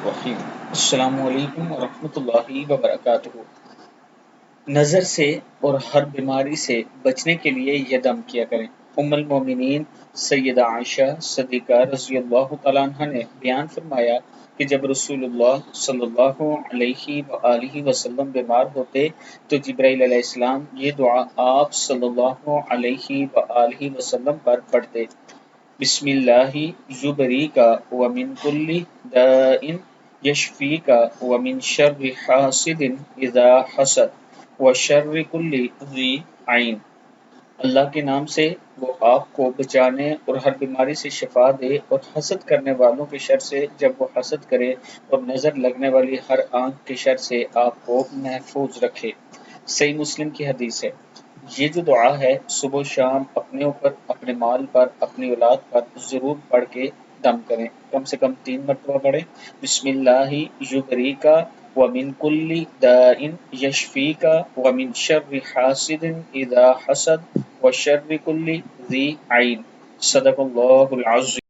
الرحیم۔ السلام علیکم ورحمۃ اللہ وبرکاتہ۔ نظر سے اور ہر بیماری سے بچنے کے لیے یہ دم کیا کریں۔ ام المومنین سیدہ عائشہ صدیقہ رضی اللہ تعالیٰ عنہ نے بیان فرمایا کہ جب رسول اللہ صلی اللہ علیہ وآلہ وسلم بیمار ہوتے تو جبرائیل علیہ السلام یہ دعا آپ صلی اللہ علیہ وآلہ وسلم پر پڑھتے: بسم اللہ یبریک ومن کل داء یشفیک ومن شر حاسد اذا حسد وشر کل ذی عین۔ اللہ کے نام سے وہ آپ کو بچانے اور ہر بیماری سے شفا دے، اور حسد کرنے والوں کے شر سے جب وہ حسد کرے، اور نظر لگنے والی ہر آنکھ کے شر سے آپ کو محفوظ رکھے۔ صحیح مسلم کی حدیث ہے۔ یہ جو دعا ہے صبح و شام اپنے اوپر، اپنے مال پر، اپنی اولاد پر ضرور پڑھ کے دم کریں، کم سے کم 3 مرتبہ پڑھیں۔ بسم اللہ یبریک ومن کل داء یشفیک ومن شر حاسد اذا حسد وشر کل ذی عین۔ صدق اللہ العظیم۔